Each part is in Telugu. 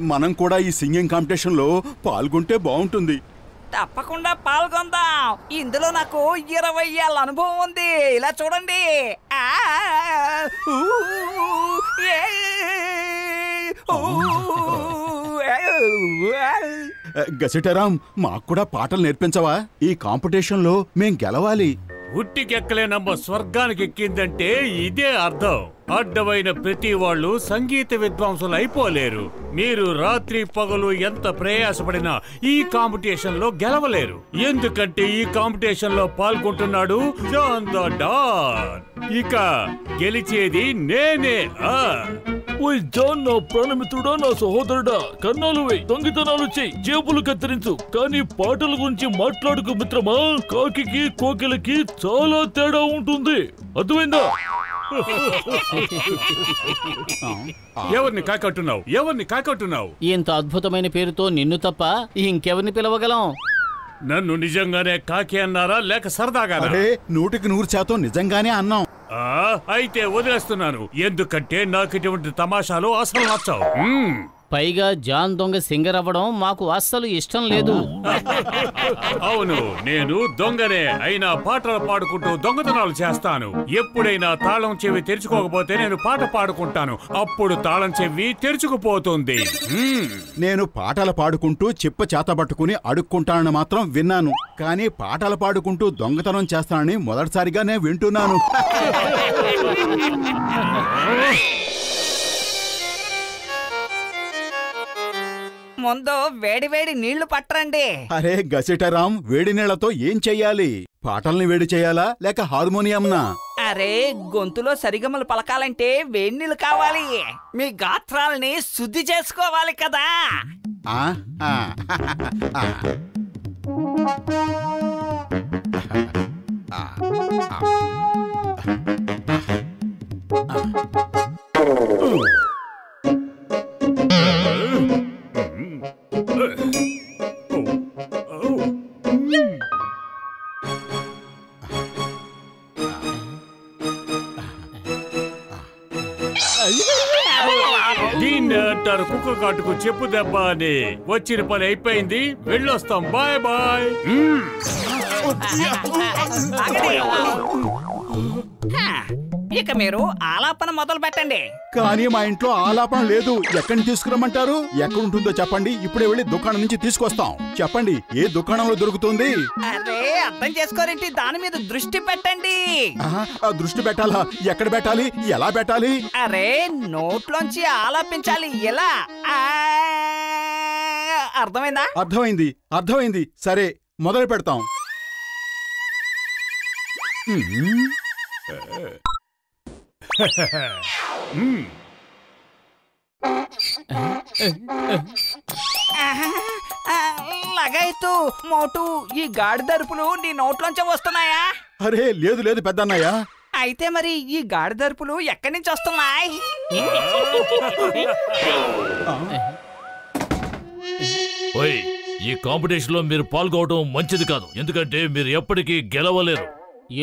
మనం కూడా ఈ సింగింగ్ కాంపిటీషన్ లో పాల్గొంటే బాగుంటుంది. తప్పకుండా పాల్గొందాం. ఇందులో నాకు 20 ఏళ్ళ అనుభవం ఉంది. ఇలా చూడండి. గసిటరాం, మాకు కూడా పాటలు నేర్పించవా? ఈ కాంపిటీషన్ లో మేం గెలవాలి. ఉట్టికెక్కలేనమ్మ స్వర్గానికి ఎక్కిందంటే ఇదే అర్థం. అడ్డమైన ప్రతి వాళ్ళు సంగీత విద్వాంసులు అయిపోలేరు. మీరు రాత్రి పగలు ఎంత ప్రయాసపడినా ఈ కాంపిటీషన్ లో గెలవలేరు. ఎందుకంటే ఈ కాంపిటీషన్ లో పాల్గొంటున్నాడు జాన్ ద డాన్. ఇక గెలిచేది నేనే. ఓయ్ జాన్, నా ప్రాణమిత్రుడా, నా సహోదరుడా, కన్నాలు వేయి, దొంగతనాలు చెయ్యి, జేబులు కత్తిరించు, కానీ పాటల గురించి మాట్లాడుకు మిత్రమా. కాకి కోకిలకి చాలా తేడా ఉంటుంది, అర్థమైందా? ఎవరిని కాకట్టున్నావు? ఎవరిని కాకట్టున్నావు? ఇంత అద్భుతమైన పేరుతో నిన్ను తప్ప ఇంకెవరిని పిలవగలం? నన్ను నిజంగానే కాకి అన్నారా లేక సరదాగా? 100% నిజంగానే అన్నాం. అయితే వదిలేస్తున్నాను, ఎందుకంటే నాకు ఇటువంటి తమాషాలు అసలు నచ్చవు. పైగా జాన్ దొంగ సింగర్ అవ్వడం మాకు అస్సలు ఇష్టం లేదు. అవును, నేను దొంగనే అయినా పాటలు పాడుకుంటూ దొంగతనాలు చేస్తాను. ఎప్పుడైనా తాళం చెవి తెరుచుకోకపోతే నేను పాట పాడుకుంటాను, అప్పుడు తాళం చెవి తెరుచుకుపోతుంది. నేను పాటలు పాడుకుంటూ చిప్ప చేతబట్టుకుని అడుక్కుంటానని మాత్రం విన్నాను, కానీ పాటలు పాడుకుంటూ దొంగతనం చేస్తానని మొదటిసారిగా నేను వింటున్నాను. ముందు వేడి వేడి నీళ్లు పట్టరండి. అరే గసిటరాం, వేడి నీళ్లతో ఏం చెయ్యాలి? పాటల్ని వేడి చేయాలా లేక హార్మోనియంనా? అరే, గొంతులో సరిగమలు పలకాలంటే వేడి నీళ్లు కావాలి. మీ గాత్రాలని శుద్ధి చేసుకోవాలి కదా. దీన్ని అంటారు కుక్క కాటుకు చెప్పు దెబ్బ అని. వచ్చిన పని అయిపోయింది, వెళ్ళొస్తాం. Bye bye. ఇక మీరు ఆలాపన మొదలు పెట్టండి. కానీ మా ఇంట్లో ఆలాపన లేదు. ఎక్కడిని తీసుకురమ్మంటారు? ఎక్కడుంటుందో చెప్పండి, ఇప్పుడే వెళ్ళి దుకాణం నుంచి తీసుకొస్తాం. చెప్పండి, ఏ దుకాణంలో దొరుకుతుంది? అరే, అర్థం చేసుకోరేంటి? దాని మీద దృష్టి పెట్టండి. దృష్టి పెట్టాలా? ఎక్కడ పెట్టాలి? ఎలా పెట్టాలి? అరే, నోట్లోంచి ఆలాపించాలి. ఎలా? అర్థమైందా? అర్థమైంది, అర్థమైంది. సరే, మొదలు పెడతాం. లగాయతు మోటు, ఈ గాడిదరుపులు నీ నోట్లోంచే వస్తున్నాయా? అరే లేదు లేదు పెద్దన్నయ్య. అయితే మరి ఈ గాడిదరుపులు ఎక్కడి నుంచి వస్తున్నాయి? ఓయ్, ఈ కాంపిటీషన్ లో మీరు పాల్గొనడం మంచిది కాదు, ఎందుకంటే మీరు ఎప్పటికీ గెలవలేరు.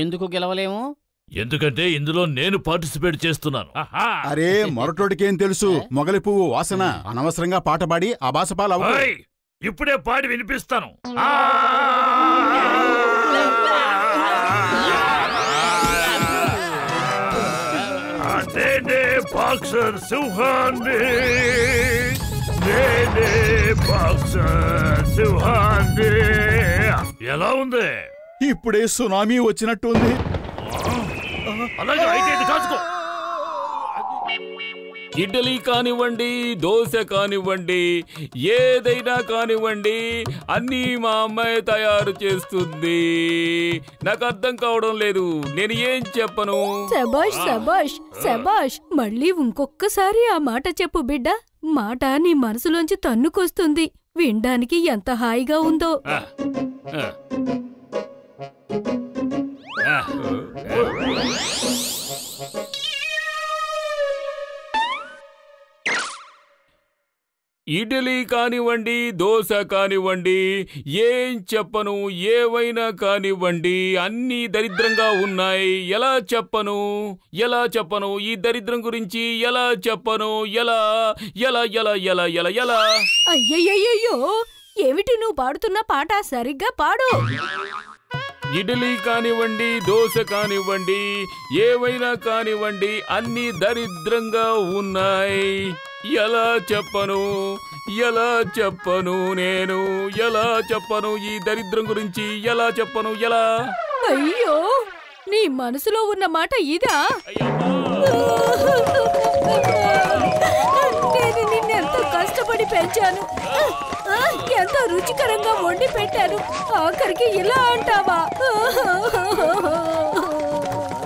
ఎందుకు గెలవలేము? ఎందుకంటే ఇందులో నేను పార్టిసిపేట్ చేస్తున్నాను. అరే, మొరటోడికేం తెలుసు మొగలి పువ్వు వాసన. అనవసరంగా పాట పాడి ఆ బాసపాలు అవ్వాలి. ఇప్పుడే పాడి వినిపిస్తాను. నేనే బాక్సర్ సింహాన్ని, నేనే బాక్సర్ సింహాన్ని. ఎలా ఉంది? ఇప్పుడే సునామీ వచ్చినట్టుంది. అలాగే అయితే ఇది కాచుకో. ఇడ్లీ కానివ్వండి, దోశ కానివ్వండి, ఏదైనా కానివ్వండి, అన్నీ మా అమ్మాయి తయారు చేస్తుంది. నాకు అర్థం కావడం లేదు, నేను ఏం చెప్పను. శబాష్ శబాష్ శబాష్. మళ్ళీ ఇంకొక్కసారి ఆ మాట చెప్పు బిడ్డ. మాట నీ మనసులోంచి తన్నుకొస్తుంది. వినడానికి ఎంత హాయిగా ఉందో. ఇడ్లీ కానివ్వండి, దోశ కానివ్వండి, ఏం చెప్పను, ఏవైనా కానివ్వండి, అన్నీ దరిద్రంగా ఉన్నాయి. ఎలా చెప్పను ఈ దరిద్రం గురించి? ఎలా చెప్పను? ఎలా ఎలా ఎలా ఎలా ఎలా ఎలా అయ్యయ్యయ్యో, ఏమిటి నువ్వు పాడుతున్న పాట? సరిగ్గా పాడు. ఇడ్లీ కానివ్వండి, దోశ కానివ్వండి, ఏవైనా కానివ్వండి, అన్నీ దరిద్రంగా ఉన్నాయి. ఎలా చెప్పను నేను? ఎలా చెప్పను ఈ దరిద్రం గురించి? ఎలా చెప్పను? ఎలా? అయ్యో, నీ మనసులో ఉన్న మాట ఇదా? నేను నిన్నెంతో కష్టపడి పెంచాను, ఎంతో రుచికరంగా వండి పెట్టాను, ఆఖరికి ఇలా అంటావా?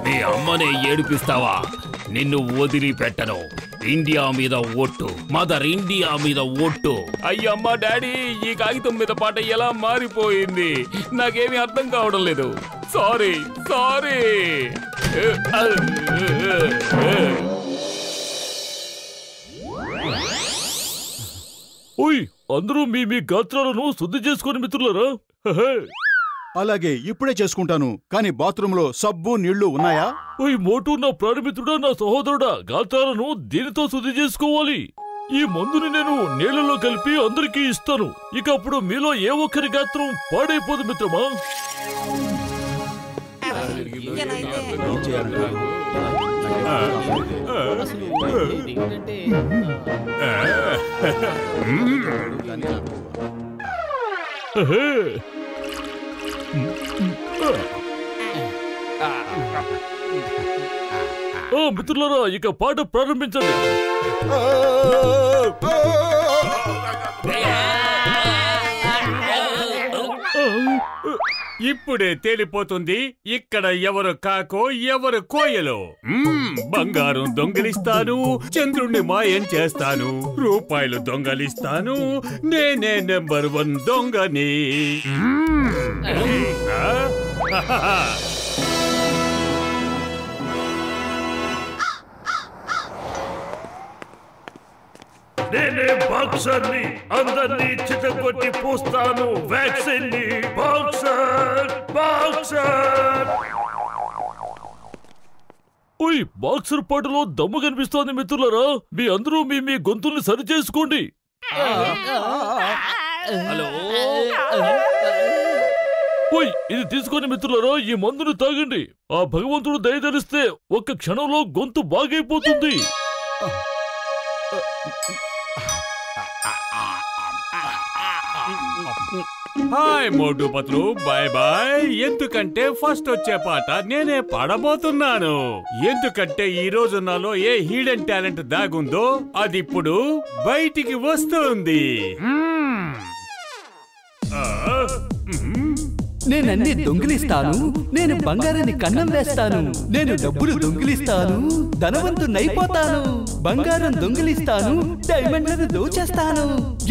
నీ అమ్మనే ఏడిపిస్తావా? నిన్ను వదిలిపెట్టను. ఇండియా మీద ఓట్టు, మదర్ ఇండియా మీద ఓట్టు. అయ్యమ్మ డాడీ, ఈ కాగితం మీద పాట ఎలా మారిపోయింది? నాకేమీ అర్థం కావడం లేదు. సారీ. ఓయ్, అందరూ మీ మీ గాత్రాలను శుద్ధి చేసుకొని మిత్రులారా. అలాగే, ఇప్పుడే చేసుకుంటాను. కానీ బాత్రూంలో సబ్బు నీళ్లు ఉన్నాయా? ఓయ్ మోటు, నా ప్రాణమిత్రుడా, నా సహోదరుడా, గాత్రాలను దీనితో శుద్ధి చేసుకోవాలి. ఈ మందుని నేను నీళ్లలో కలిపి అందరికీ ఇస్తాను. ఇక అప్పుడు మీలో ఏ ఒక్కరి గాత్రం పాడైపోదు మిత్రమా. మిత్రులారా, ఇక పాట ప్రారంభించండి. ఇప్పుడే తేలిపోతుంది ఇక్కడ ఎవరు కాకో ఎవరు కోయలో. బంగారం దొంగిలిస్తాను, చంద్రుణ్ణి మాయం చేస్తాను, రూపాయలు దొంగలిస్తాను, నేనే నెంబర్ 1 దొంగని. నేనే బాక్సర్ని, అందరినీ చితకొట్టి పూస్తాను వ్యాక్సిన్ ని. బాక్సర్. ఓయ్, బాక్సర్ పాటలో దమ్ము కనిపిస్తోంది మిత్రులారా. మీ అందరూ మీ గొంతుల్ని సరి చేసుకోండి. హలో, ఓయ్, ఇది తీసుకొని మిత్రులారా, ఈ మందుని తాగండి. ఆ భగవంతుడు దయదలిస్తే ఒక్క క్షణంలో గొంతు బాగైపోతుంది. హాయ్ మోటు పత్లు, బాయ్ బాయ్. ఎందుకంటే ఫస్ట్ వచ్చే పాట నేనే పాడబోతున్నాను. ఎందుకంటే ఈ రోజు నాలో ఏ హిడెన్ టాలెంట్ దాగుందో అది ఇప్పుడు బయటికి వస్తుంది. నేనన్నీ దొంగిలిస్తాను, నేను బంగారాన్ని కన్నం వేస్తాను, నేను డబ్బులు దొంగిలిస్తాను, ధనవంతునైపోతాను, బంగారం దొంగిలిస్తాను, డైమండ్లను దోచేస్తాను.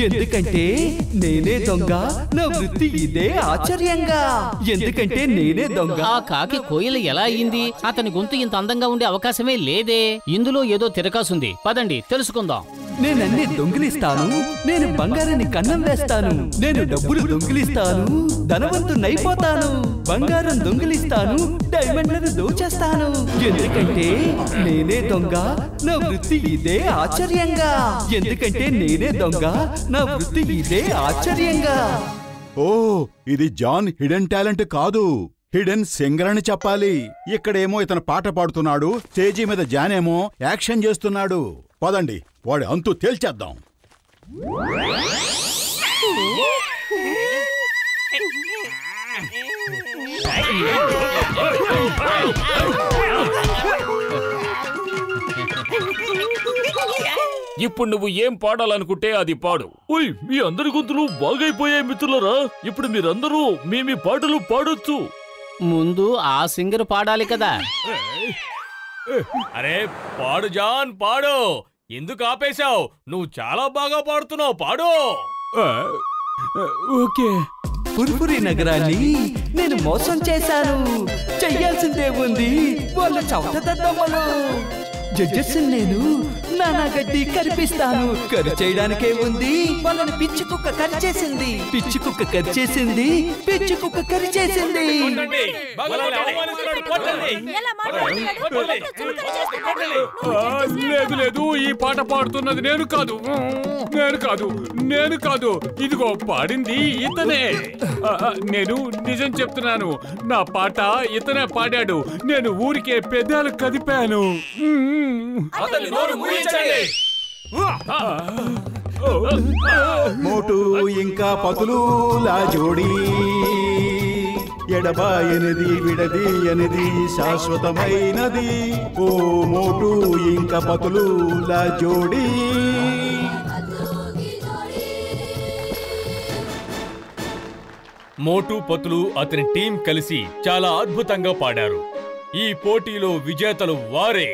ఎందుకంటే నేనే దొంగ, నా వృత్తి ఇదే ఆశ్చర్యంగా. ఎందుకంటే నేనే దొంగ. ఆ కాకి కోయిల ఎలా అయింది? అతని గొంతు ఇంత అందంగా ఉండే అవకాశమే లేదే. ఇందులో ఏదో తిరకాసుంది. పదండి తెలుసుకుందాం. నేనన్నీ దొంగిలిస్తాను, నేను బంగారాన్ని కన్నం వేస్తాను, నేను డబ్బులు దొంగిలిస్తాను, ధనవంతునైపోతాను, బంగారం దొంగిలిస్తాను, డైమండ్లను దోచేస్తాను. ఎందుకంటే నేనే దొంగ, నా వృత్తి ఇదే ఆశ్చర్యంగా. ఎందుకంటే నేనే దొంగ, నా వృత్తి ఇదే ఆశ్చర్యంగా. ఓ, ఇది జాన్ హిడెన్ టాలెంట్ కాదు, హిడెన్ సింగర్ అని చెప్పాలి. ఇక్కడేమో ఇతను పాట పాడుతున్నాడు, స్టేజీ మీద జాన్ ఏమో యాక్షన్ చేస్తున్నాడు. పదండి, వాడి అంతు తేల్చేద్దాం. ఇప్పుడు నువ్వు ఏం పాడాలనుకుంటే అది పాడు. ఓయ్, మీ అందరి గొంతులు బాగైపోయాయి మిత్రులారా. ఇప్పుడు మీరందరూ మీ పాటలు పాడొచ్చు. ముందు ఆ సింగర్ పాడాలి కదా. అరే పాడు జాన్, పాడు. ఎందుకు ఆపేశావు? నువ్వు చాలా బాగా పాడుతున్నావు, పాడు. ఓకే. పుర్పురి నగరాన్ని నేను మోసం చేశాను. చెయ్యాల్సిందే ఉంది, వాళ్ళ చవట దద్దమ్మలు. జడ్జెస్ నేను నా దానా గడ్డి కరిపిస్తాను. కరి చేయడానికే ఉంది. వాళ్ళని పిచ్చి కుక్క కరిచేసింది. పిచ్చి కుక్క కరిచేసింది. పిచ్చి కుక్క కరిచేసింది. లేదు లేదు, ఈ పాట పాడుతున్నది నేను కాదు. నేను కాదు. ఇదిగో పాడింది ఇతనే. నేను నిజం చెప్తున్నాను. నా పాట ఇతనే పాడాడు. నేను ఊరికే పెదాలు కదిపాను. మోటు ఇంకా పతులులా జోడి ఎడబాయనిది విడదీయనిది శాశ్వతమైనది. ఓ మోటు ఇంకా పతులులా జోడి. మోటు పతులు అతని టీం కలిసి చాలా అద్భుతంగా పాడారు. ఈ పోటీలో విజేతలు వారే.